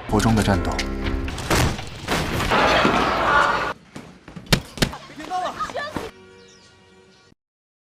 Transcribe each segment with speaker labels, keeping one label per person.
Speaker 1: 国中的战斗。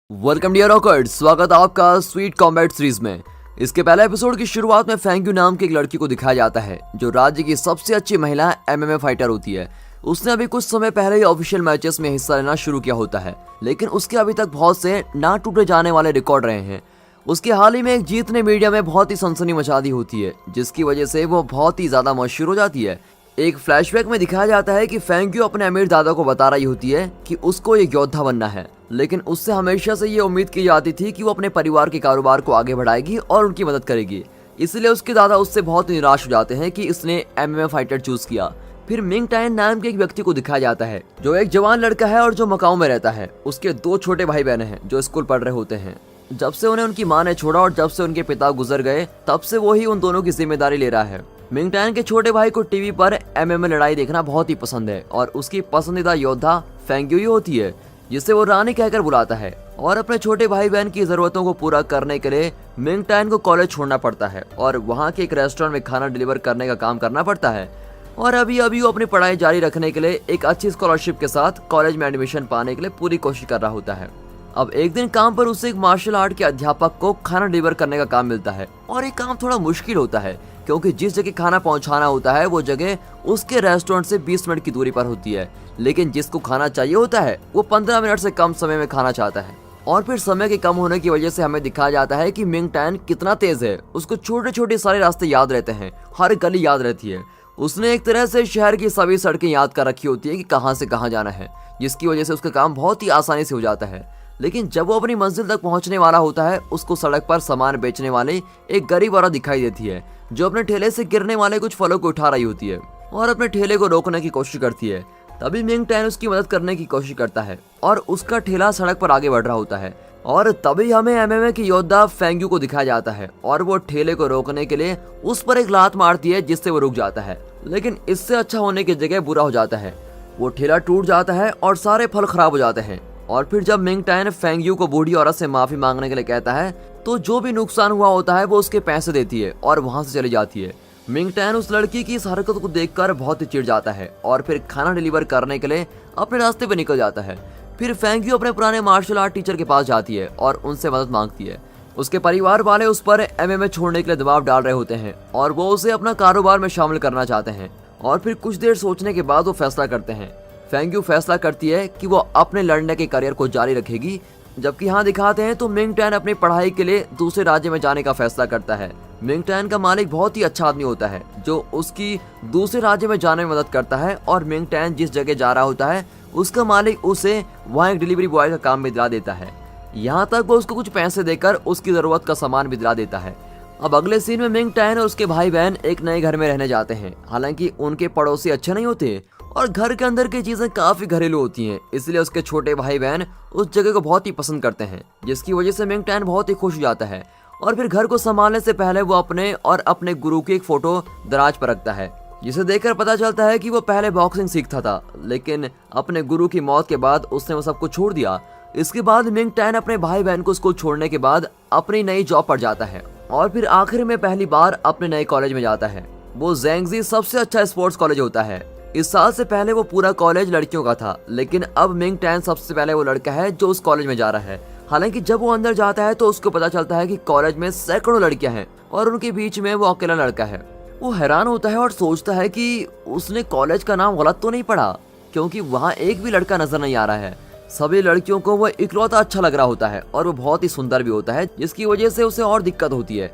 Speaker 2: welcome dear रॉकर्ड, स्वागत है आपका स्वीट कॉम्बैट सीरीज में। इसके पहले एपिसोड की शुरुआत में फेंग्यू नाम की एक लड़की को दिखाया जाता है जो राज्य की सबसे अच्छी महिला एमएमए फाइटर होती है। उसने अभी कुछ समय पहले ही ऑफिशियल मैचेस में हिस्सा लेना शुरू किया होता है, लेकिन उसके अभी तक बहुत से ना टूटे जाने वाले रिकॉर्ड रहे हैं। उसके हाल ही में एक जीत ने मीडिया में बहुत ही सनसनी मचा दी होती है, जिसकी वजह से वो बहुत ही ज्यादा मशहूर हो जाती है। एक फ्लैशबैक में दिखाया जाता है कि फेंग्यू अपने अमीर दादा को बता रही होती है कि उसको एक योद्धा बनना है, लेकिन उससे हमेशा से ये उम्मीद की जाती थी कि वो अपने परिवार के कारोबार को आगे बढ़ाएगी और उनकी मदद करेगी। इसलिए उसके दादा उससे बहुत निराश हो जाते हैं कि इसने एमएमए फाइटर चूज किया। फिर मिंग टायन नाम के एक व्यक्ति को दिखाया जाता है जो एक जवान लड़का है और जो मकाऊ में रहता है। उसके 2 छोटे भाई बहन हैं जो स्कूल पढ़ रहे होते हैं। जब से उन्हें उनकी माँ ने छोड़ा और जब से उनके पिता गुजर गए, तब से वो ही उन दोनों की जिम्मेदारी ले रहा है। मिंग टायन के छोटे भाई को टीवी पर एमएमए लड़ाई देखना बहुत ही पसंद है और उसकी पसंदीदा योद्धा फेंग्यू ही होती है, जिसे वो रानी कहकर बुलाता है। और अपने छोटे भाई बहन की जरूरतों को पूरा करने के लिए मिंग टायन को कॉलेज छोड़ना पड़ता है और वहाँ के एक रेस्टोरेंट में खाना डिलीवर करने का काम करना पड़ता है। और अभी वो अपनी पढ़ाई जारी रखने के लिए एक अच्छी स्कॉलरशिप के साथ कॉलेज में एडमिशन पाने के लिए पूरी कोशिश कर रहा होता है। अब एक दिन काम पर उसे एक मार्शल आर्ट के अध्यापक को खाना डिलीवर करने का काम मिलता है और ये काम थोड़ा मुश्किल होता है क्योंकि जिस जगह खाना पहुंचाना होता है वो जगह उसके रेस्टोरेंट से 20 मिनट की दूरी पर होती है, लेकिन जिसको खाना चाहिए होता है वो 15 मिनट से कम समय में खाना चाहता है। और फिर समय के कम होने की वजह से हमें दिखाया जाता है कि मिंग टायन कितना तेज है। उसको छोटे छोटे सारे रास्ते याद रहते हैं, हर गली याद रहती है। उसने एक तरह से शहर की सभी सड़कें याद कर रखी होती है कि कहाँ से कहाँ जाना है, जिसकी वजह से उसका काम बहुत ही आसानी से हो जाता है। लेकिन जब वो अपनी मंजिल तक पहुंचने वाला होता है, उसको सड़क पर सामान बेचने वाले एक गरीब औरत दिखाई देती है जो अपने ठेले से गिरने वाले कुछ फलों को उठा रही होती है और अपने ठेले को रोकने की कोशिश करती है। तभी मिंग टायन उसकी मदद करने की कोशिश करता है और उसका ठेला सड़क पर आगे बढ़ रहा होता है। और तभी हमें एमएमए की योद्धा फेंग्यू को दिखाया जाता है और वो ठेले को रोकने के लिए उस पर एक लात मारती है जिससे वो रुक जाता है, लेकिन इससे अच्छा होने की जगह बुरा हो जाता है। वो ठेला टूट जाता है और सारे फल खराब हो जाते हैं। और फिर जब मिंग टायन फेंग्यू को बूढ़ी औरत से माफी मांगने के लिए कहता है तो जो भी नुकसान हुआ होता है वो उसके पैसे देती है और वहां से चली जाती है। मिंग टायन उस लड़की की इस हरकत को देखकर बहुत ही चिढ़ जाता है और फिर खाना डिलीवर करने के लिए अपने रास्ते पे निकल जाता है। फिर फेंग्यू अपने पुराने मार्शल आर्ट टीचर के पास जाती है और उनसे मदद मांगती है। उसके परिवार वाले उस पर एमएमए छोड़ने के लिए दबाव डाल रहे होते हैं और वो उसे अपना कारोबार में शामिल करना चाहते हैं। और फिर कुछ देर सोचने के बाद वो फैसला करते हैं। फेंग्यू फैसला करती है कि वो अपने लड़ने के करियर को जारी रखेगी, जबकि यहाँ दिखाते हैं तो मिंग टायन अपनी पढ़ाई के लिए दूसरे राज्य में जाने का फैसला करता है। मिंग टायन का मालिक बहुत ही अच्छा आदमी होता है जो उसकी दूसरे राज्य में जाने में मदद करता है और मिंग टायन जिस जगह जा रहा होता है उसका मालिक उसे वहाँ एक डिलीवरी बॉय का काम भी दिला देता है। यहाँ तक वो उसको कुछ पैसे देकर उसकी जरूरत का सामान भी दिला देता है। अब अगले सीन में मिंग टायन और उसके भाई बहन एक नए घर में रहने जाते हैं। हालांकि उनके पड़ोसी अच्छे नहीं होते और घर के अंदर की चीजें काफी घरेलू होती हैं, इसलिए उसके छोटे भाई बहन उस जगह को बहुत ही पसंद करते हैं, जिसकी वजह से मिंग टायन बहुत ही खुश हो जाता है। और फिर घर को संभालने से पहले वो अपने गुरु की एक फोटो दराज पर रखता है, जिसे देखकर पता चलता है कि वो पहले बॉक्सिंग सीखता था, लेकिन अपने गुरु की मौत के बाद उसने वो सब कुछ छोड़ दिया। इसके बाद मिंग टायन अपने भाई बहन को स्कूल छोड़ने के बाद अपनी नई जॉब पर जाता है और फिर आखिर में पहली बार अपने नए कॉलेज में जाता है। वो ज़ेंगजी सबसे अच्छा स्पोर्ट्स कॉलेज होता है। इस साल से पहले वो पूरा कॉलेज लड़कियों का था, लेकिन अब मिंग टायन सबसे पहले वो लड़का है जो उस कॉलेज में जा रहा है। हालांकि जब वो अंदर जाता है तो उसको पता चलता है कि कॉलेज में सैकड़ों लड़कियां हैं और उनके बीच में वो अकेला लड़का है। वो हैरान होता है और सोचता है कि उसने कॉलेज का नाम गलत तो नहीं पढ़ा, क्योंकि वहाँ एक भी लड़का नजर नहीं आ रहा है। सभी लड़कियों को वो इकलौता अच्छा लग रहा होता है और वो बहुत ही सुंदर भी होता है, जिसकी वजह से उसे और दिक्कत होती है।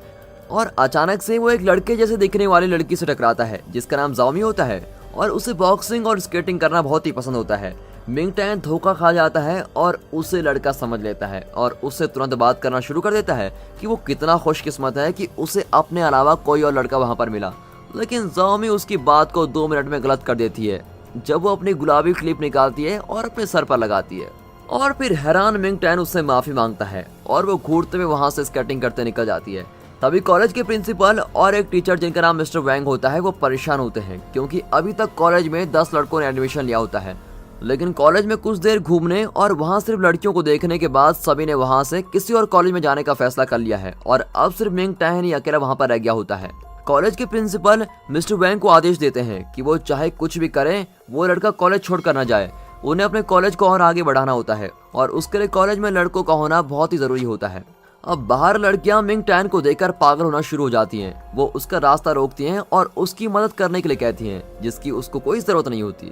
Speaker 2: और अचानक से वो एक लड़के जैसे दिखने वाली लड़की से टकराता है जिसका नाम जाओमी होता है और उसे बॉक्सिंग और स्केटिंग करना बहुत ही पसंद होता है। मिंग टायन धोखा खा जाता है और उसे लड़का समझ लेता है और उससे तुरंत बात करना शुरू कर देता है कि वो कितना खुशकिस्मत है कि उसे अपने अलावा कोई और लड़का वहाँ पर मिला। लेकिन जाओमी उसकी बात को 2 मिनट में गलत कर देती है जब वो अपनी गुलाबी क्लिप निकालती है और अपने सर पर लगाती है। और फिर हैरान मिंग टायन उससे माफी मांगता है और वो घूरते हुए वहाँ से स्केटिंग करते निकल जाती है। तभी कॉलेज के प्रिंसिपल और एक टीचर जिनका नाम मिस्टर वैंग होता है वो परेशान होते हैं, क्योंकि अभी तक कॉलेज में 10 लड़कों ने एडमिशन लिया होता है। लेकिन कॉलेज में कुछ देर घूमने और वहाँ सिर्फ लड़कियों को देखने के बाद सभी ने वहाँ से किसी और कॉलेज में जाने का फैसला कर लिया है और अब सिर्फ मिंग टायन ही अकेला वहाँ पर रह गया होता है। कॉलेज के प्रिंसिपल मिस्टर वैंग को आदेश देते हैं कि वो चाहे कुछ भी करें, वो लड़का कॉलेज छोड़कर न जाए। उन्हें अपने कॉलेज को और आगे बढ़ाना होता है और उसके लिए कॉलेज में लड़कों का होना बहुत ही जरूरी होता है। अब बाहर लड़कियां मिंग टैन को देखकर पागल होना शुरू हो जाती हैं। वो उसका रास्ता रोकती हैं और उसकी मदद करने के लिए कहती हैं, जिसकी उसको कोई जरूरत नहीं होती।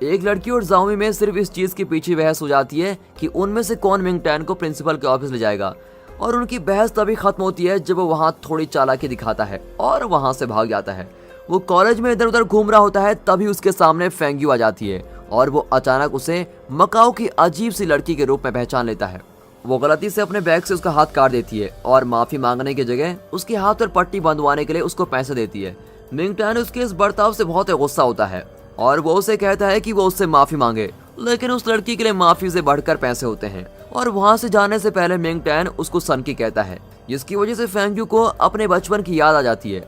Speaker 2: एक लड़की और जाओमी में सिर्फ इस चीज के पीछे बहस हो जाती है कि उनमें से कौन मिंग टैन को प्रिंसिपल के ऑफिस ले जाएगा, और उनकी बहस तभी खत्म होती है जब वो वहाँ थोड़ी चालाकी दिखाता है और वहाँ से भाग जाता है। वो कॉलेज में इधर उधर घूम रहा होता है, तभी उसके सामने फेंग्यू आ जाती है और वो अचानक उसे मकाओ की अजीब सी लड़की के रूप में पहचान लेता है। वो गलती से अपने बैग से उसका हाथ काट देती है और माफी मांगने की जगह उसके हाथ पर पट्टी बंधवाने के लिए उसको पैसे देती है। मिंग टैन उसके इस बर्ताव से बहुत गुस्सा होता है और वो उसे कहता है कि वो उससे माफी मांगे, लेकिन उस लड़की के लिए माफी से बढ़कर पैसे होते हैं। और वहाँ से जाने से पहले मिंग टैन उसको सनकी कहता है, जिसकी वजह से फेंग्यू को अपने बचपन की याद आ जाती है।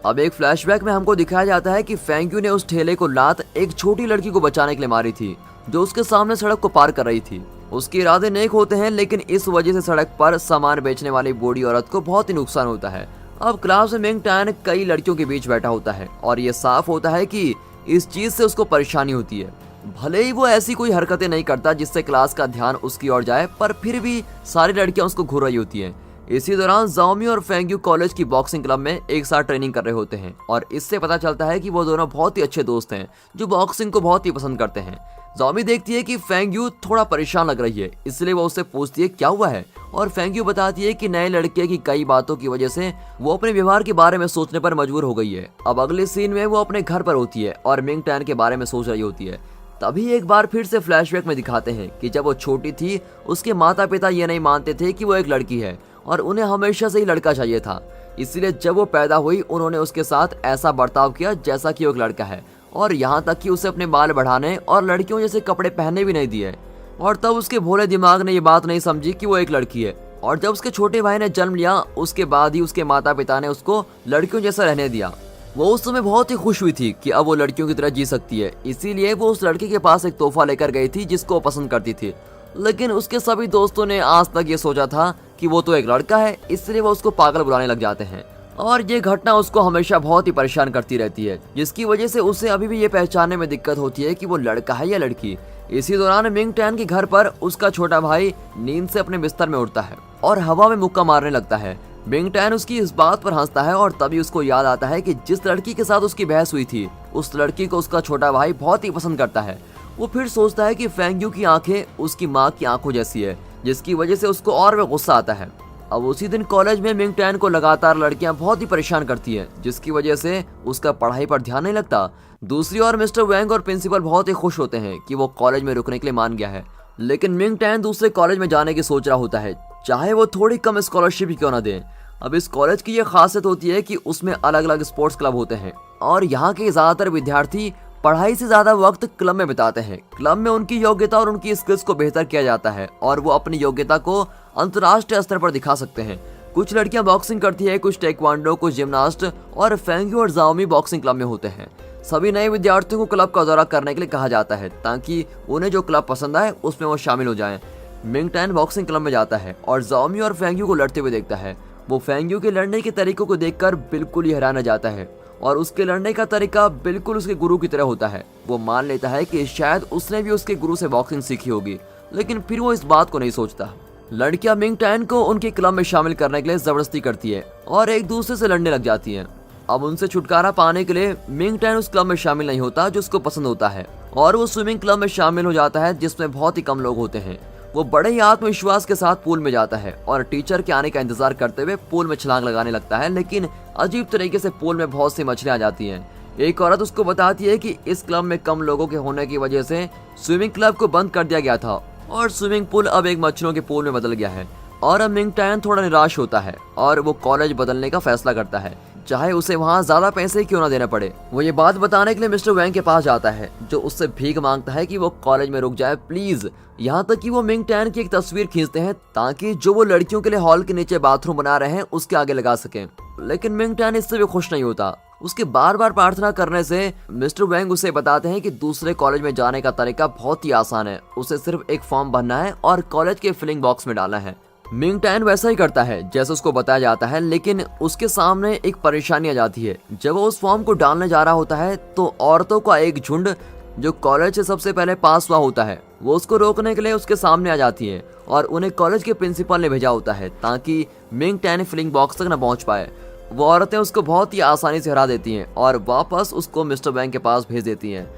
Speaker 2: अब एक फ्लैशबैक में हमको दिखाया जाता है कि फेंग्यू ने उस ठेले को लात एक छोटी लड़की को बचाने के लिए मारी थी, जो उसके सामने सड़क को पार कर रही थी। उसके इरादे नेक होते हैं, लेकिन इस वजह से सड़क पर सामान बेचने वाली बूढ़ी औरत को बहुत ही नुकसान होता है। अब क्लास में मिंग टैन कई लड़कियों के बीच बैठा होता है और ये साफ होता है कि इस चीज से उसको परेशानी होती है। भले ही वो ऐसी कोई हरकतें नहीं करता जिससे क्लास का ध्यान उसकी ओर जाए, पर फिर भी सारी लड़कियां उसको घूर रही होती हैं। इसी दौरान जाओमी और फेंग्यू कॉलेज की बॉक्सिंग क्लब में एक साथ ट्रेनिंग कर रहे होते हैं और इससे पता चलता है कि वो दोनों बहुत ही अच्छे दोस्त हैं जो बॉक्सिंग को बहुत ही पसंद करते हैं। जाओमी देखती है कि फेंग्यू थोड़ा परेशान लग रही है, इसलिए वो उससे पूछती है क्या हुआ है, और फेंग्यू बताती है कि नए लड़के की कई बातों की वजह से वो अपने व्यवहार के बारे में सोचने पर मजबूर हो गई है। अब अगले सीन में वो अपने घर पर होती है और मिंग टैन के बारे में सोच रही होती है। तभी एक बार फिर से फ्लैशबैक में दिखाते हैं कि जब वो छोटी थी उसके माता पिता ये नहीं मानते थे कि वो एक लड़की है और उन्हें हमेशा से ही लड़का चाहिए था। इसलिए जब वो पैदा हुई उन्होंने उसके साथ ऐसा बर्ताव किया जैसा कि वो एक लड़का है, और यहाँ तक कि उसे अपने बाल बढ़ाने और लड़कियों जैसे कपड़े पहनने भी नहीं दिए। और तब उसके भोले दिमाग ने ये बात नहीं समझी कि वो एक लड़की है, और जब उसके छोटे भाई ने जन्म लिया उसके बाद ही उसके माता पिता ने उसको लड़कियों जैसा रहने दिया। वो उस समय बहुत ही खुश हुई थी कि अब वो लड़कियों की तरह जी सकती है, इसीलिए वो उस लड़के के पास एक तोहफा लेकर गई थी जिसको वो पसंद करती थी। लेकिन उसके सभी दोस्तों ने आज तक ये सोचा था कि वो तो एक लड़का है, इसलिए वो उसको पागल बुलाने लग जाते हैं। और ये घटना उसको हमेशा बहुत ही परेशान करती रहती है, जिसकी वजह से उसे अभी भी ये पहचानने में दिक्कत होती है कि वो लड़का है या लड़की। इसी दौरान मिंग टैन के घर पर उसका छोटा भाई नींद से अपने बिस्तर में उठता है और हवा में मुक्का मारने लगता है। मिंग टैन उसकी इस बात पर हंसता है और तभी उसको याद आता है कि जिस लड़की के साथ उसकी बहस हुई थी उस लड़की को उसका छोटा भाई बहुत ही पसंद करता है। वो फिर सोचता है कि फेंग्यू की आंखें उसकी माँ की आंखों जैसी है, जिसकी वजह से उसको और भी गुस्सा आता है। अब उसी दिन कॉलेज में मिंग टैन को लगातार लड़कियां बहुत ही परेशान करती हैं, जिसकी वजह से उसका पढ़ाई पर ध्यान नहीं लगता। दूसरी ओर मिस्टर वैंग और प्रिंसिपल बहुत ही खुश होते हैं कि वो कॉलेज में रुकने के लिए मान गया है, लेकिन मिंग टैन दूसरे कॉलेज में जाने की सोच रहा होता है, चाहे वो थोड़ी कम स्कॉलरशिप ही क्यों ना दें। अब इस कॉलेज की ये खासियत होती है कि उसमें अलग अलग स्पोर्ट्स क्लब होते हैं और यहाँ के ज्यादातर विद्यार्थी पढ़ाई से ज्यादा वक्त क्लब में बिताते हैं। क्लब में उनकी योग्यता और उनकी स्किल्स को बेहतर किया जाता है और वो अपनी योग्यता को अंतर्राष्ट्रीय स्तर पर दिखा सकते हैं। कुछ लड़कियां बॉक्सिंग करती है, कुछ टेक्वांडो, कुछ जिम्नास्ट, और फेंग्यू और जाओमी बॉक्सिंग क्लब में होते हैं। सभी नए विद्यार्थियों को क्लब का दौरा करने के लिए कहा जाता है ताकि उन्हें जो क्लब पसंद आए उसमें वो शामिल हो जाएं। मिंग टैन बॉक्सिंग क्लब में जाता है और जाओमी और फेंग्यू को लड़ते हुए देखता है। वो फेंग्यू के लड़ने के तरीकों को देखकर बिल्कुल ही हैरान रह जाता है और उसके लड़ने का तरीका बिल्कुल उसके गुरु की तरह होता है। वो मान लेता है कि शायद उसने भी उसके गुरु से बॉक्सिंग सीखी होगी, लेकिन फिर वो इस बात को नहीं सोचता। लड़कियां मिंग टैन को उनके क्लब में शामिल करने के लिए जबरदस्ती करती है और एक दूसरे से लड़ने लग जाती हैं। अब उनसे छुटकारा पाने के लिए मिंग टैन उस क्लब में शामिल नहीं होता जो उसको पसंद होता है और वो स्विमिंग क्लब में शामिल हो जाता है जिसमें बहुत ही कम लोग होते हैं। वो बड़े ही आत्मविश्वास के साथ पूल में जाता है और टीचर के आने का इंतजार करते हुए पूल में छलांग लगाने लगता है, लेकिन अजीब तरीके से पूल में बहुत सी मछलियां आ जाती हैं। एक औरत उसको बताती है कि इस क्लब में कम लोगों के होने की वजह से स्विमिंग क्लब को बंद कर दिया गया था और स्विमिंग पूल अब एक मछलियों के पूल में बदल गया है। और अब मिंग टैन थोड़ा निराश होता है और वो कॉलेज बदलने का फैसला करता है, चाहे उसे वहाँ ज्यादा पैसे क्यों ना देने पड़े। वो ये बात बताने के लिए मिस्टर वैंग के पास जाता है, जो उससे भीख मांगता है कि वो कॉलेज में रुक जाए प्लीज। यहाँ तक कि वो मिंग टैन की एक तस्वीर खींचते हैं ताकि जो वो लड़कियों के लिए हॉल के नीचे बाथरूम बना रहे हैं उसके आगे लगा सकें, लेकिन मिंग टैन इससे भी खुश नहीं होता। उसके बार बार प्रार्थना करने से मिस्टर वैंग उसे बताते हैं कि दूसरे कॉलेज में जाने का तरीका बहुत ही आसान है। उसे सिर्फ एक फॉर्म भरना है और कॉलेज के फिलिंग बॉक्स में डालना है। मिंग टैन वैसा ही करता है जैसे उसको बताया जाता है, लेकिन उसके सामने एक परेशानी आ जाती है। जब वो उस फॉर्म को डालने जा रहा होता है तो औरतों का एक झुंड जो कॉलेज से सबसे पहले पास हुआ होता है वो उसको रोकने के लिए उसके सामने आ जाती है और उन्हें कॉलेज के प्रिंसिपल ने भेजा होता है ताकि मिंग टैन फिलिंग बॉक्स तक न पहुंच पाए। वो औरतें उसको बहुत ही आसानी से हरा देती हैं और वापस उसको मिस्टर बैंक के पास भेज देती हैं।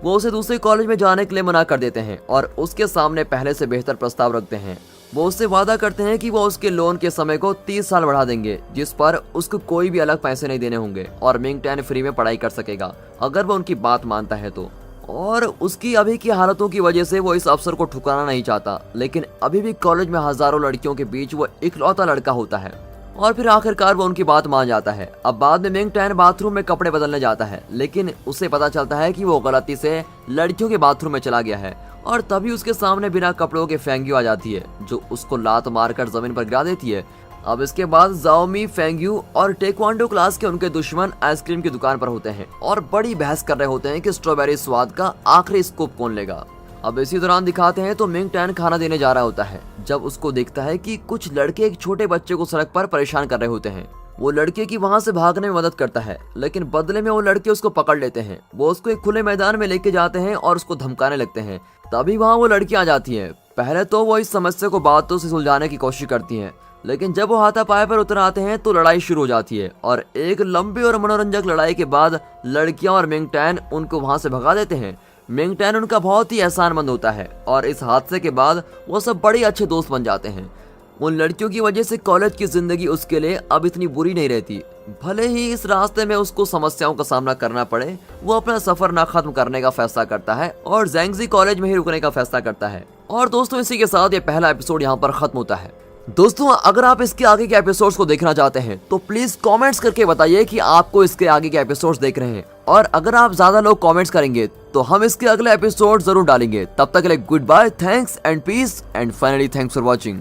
Speaker 2: वो उसे दूसरे कॉलेज में जाने के लिए मना कर देते हैं और उसके सामने पहले से बेहतर प्रस्ताव रखते हैं। वो उससे वादा करते हैं कि वो उसके लोन के समय को 30 साल बढ़ा देंगे, जिस पर उसको कोई भी अलग पैसे नहीं देने होंगे और मिंग टैन फ्री में पढ़ाई कर सकेगा अगर वो उनकी बात मानता है तो। और उसकी अभी की हालतों की वजह से वो इस अवसर को ठुकराना नहीं चाहता, लेकिन अभी भी कॉलेज में हजारों लड़कियों के बीच वो इकलौता लड़का होता है और फिर आखिरकार वो उनकी बात मान जाता है। अब बाद में मिंग टैन बाथरूम में कपड़े बदलने जाता है, लेकिन उसे पता चलता है कि वो गलती से लड़कियों के बाथरूम में चला गया है और तभी उसके सामने बिना कपड़ों के फेंग्यू आ जाती है जो उसको लात मारकर जमीन पर गिरा देती है। अब इसके बाद जाओमी, फेंग्यू और टेक्वांडो क्लास के उनके दुश्मन आइसक्रीम की दुकान पर होते हैं और बड़ी बहस कर रहे होते हैं कि स्ट्रॉबेरी स्वाद का आखिरी स्कूप कौन लेगा। अब इसी दौरान दिखाते हैं तो मिंग टैन खाना देने जा रहा होता है जब उसको देखता है कि कुछ लड़के एक छोटे बच्चे को सड़क पर परेशान कर रहे होते हैं। वो लड़के की वहां से भागने में मदद करता है, लेकिन बदले में वो लड़के उसको पकड़ लेते हैं। वो उसको एक खुले मैदान में लेके जाते हैं और उसको धमकाने लगते हैं। तभी वहां वो लड़की आ जाती है। पहले तो वो इस समस्या को बातों से सुलझाने की कोशिश करती हैं, लेकिन जब वो हाथापाई पर उतर आते हैं तो लड़ाई शुरू हो जाती है और एक लंबी और मनोरंजक लड़ाई के बाद लड़कियां और मिंग टैन उनको वहां से भगा देते हैं। मिंग टैन उनका बहुत ही एहसानमंद होता है और इस हादसे के बाद वो सब बड़े अच्छे दोस्त बन जाते हैं। उन लड़कियों की वजह से कॉलेज की जिंदगी उसके लिए अब इतनी बुरी नहीं रहती। भले ही इस रास्ते में उसको समस्याओं का सामना करना पड़े, वो अपना सफर ना खत्म करने का फैसला करता है और ज़ैंगजी कॉलेज में ही रुकने का फैसला करता है। और दोस्तों, इसी के साथ ये पहला एपिसोड यहाँ पर खत्म होता है। दोस्तों, अगर आप इसके आगे के एपिसोड्स को देखना चाहते हैं तो प्लीज कमेंट्स करके बताइए कि आपको इसके आगे के एपिसोड्स देख रहे हैं, और अगर आप ज्यादा लोग कमेंट्स करेंगे तो हम इसके अगले एपिसोड जरूर डालेंगे। तब तक के लिए good bye, thanks and peace and finally thanks for watching.